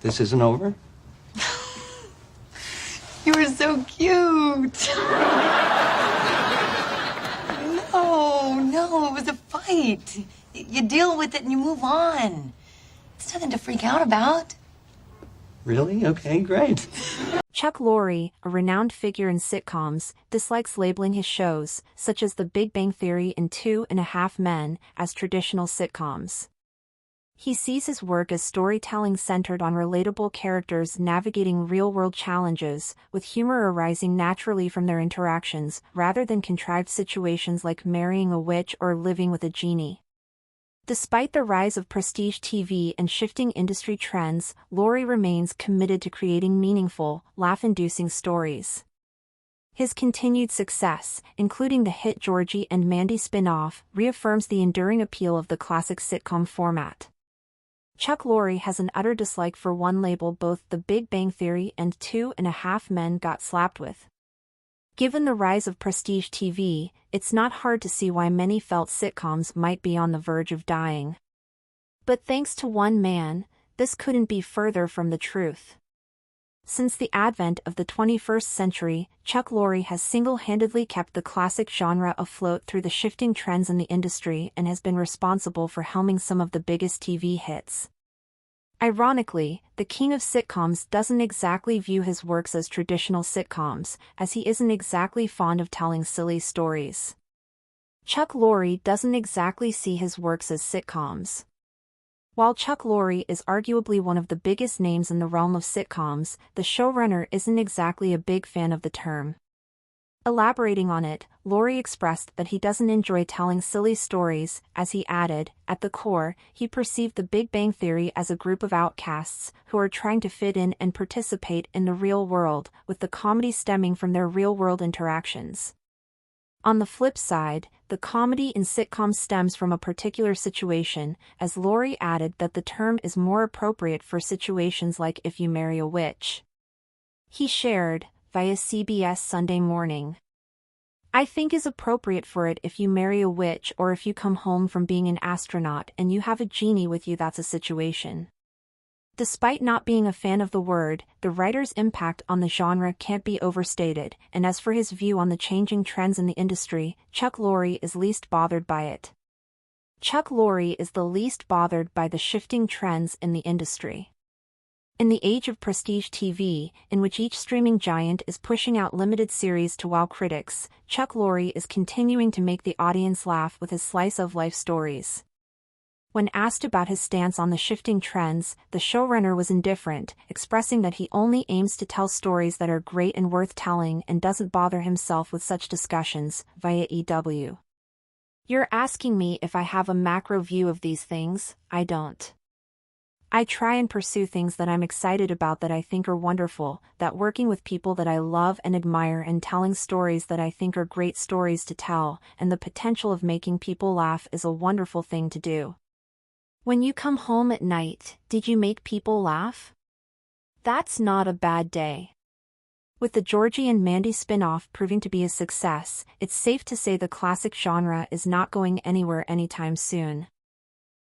This isn't over? You were so cute. No, it was a fight. You deal with it and you move on. It's nothing to freak out about. Really? Okay, great. Chuck Lorre, a renowned figure in sitcoms, dislikes labeling his shows, such as The Big Bang Theory and 2.5 Men, as traditional sitcoms. He sees his work as storytelling centered on relatable characters navigating real-world challenges, with humor arising naturally from their interactions, rather than contrived situations like marrying a witch or living with a genie. Despite the rise of prestige TV and shifting industry trends, Lorre remains committed to creating meaningful, laugh-inducing stories. His continued success, including the hit Georgie and Mandy spin-off, reaffirms the enduring appeal of the classic sitcom format. Chuck Lorre has an utter dislike for one label both The Big Bang Theory and 2.5 Men got slapped with. Given the rise of prestige TV, it's not hard to see why many felt sitcoms might be on the verge of dying. But thanks to one man, this couldn't be further from the truth. Since the advent of the 21st century, Chuck Lorre has single-handedly kept the classic genre afloat through the shifting trends in the industry and has been responsible for helming some of the biggest TV hits. Ironically, the king of sitcoms doesn't exactly view his works as traditional sitcoms, as he isn't exactly fond of telling silly stories. Chuck Lorre doesn't exactly see his works as sitcoms. While Chuck Lorre is arguably one of the biggest names in the realm of sitcoms, the showrunner isn't exactly a big fan of the term. Elaborating on it, Lorre expressed that he doesn't enjoy telling silly stories, as he added, at the core, he perceived The Big Bang Theory as a group of outcasts who are trying to fit in and participate in the real world, with the comedy stemming from their real-world interactions. On the flip side, the comedy in sitcoms stems from a particular situation, as Lorre added that the term is more appropriate for situations like If You Marry a Witch. He shared, via CBS Sunday Morning, "I think is appropriate for it if you marry a witch or if you come home from being an astronaut and you have a genie with you, that's a situation." Despite not being a fan of the word, the writer's impact on the genre can't be overstated, and as for his view on the changing trends in the industry, Chuck Lorre is least bothered by it. Chuck Lorre is the least bothered by the shifting trends in the industry. In the age of prestige TV, in which each streaming giant is pushing out limited series to wow critics, Chuck Lorre is continuing to make the audience laugh with his slice-of-life stories. When asked about his stance on the shifting trends, the showrunner was indifferent, expressing that he only aims to tell stories that are great and worth telling and doesn't bother himself with such discussions, via EW. "You're asking me if I have a macro view of these things. I don't. I try and pursue things that I'm excited about, that I think are wonderful, that working with people that I love and admire and telling stories that I think are great stories to tell, and the potential of making people laugh is a wonderful thing to do. When you come home at night, did you make people laugh? That's not a bad day." With the Georgie and Mandy spin-off proving to be a success, it's safe to say the classic genre is not going anywhere anytime soon.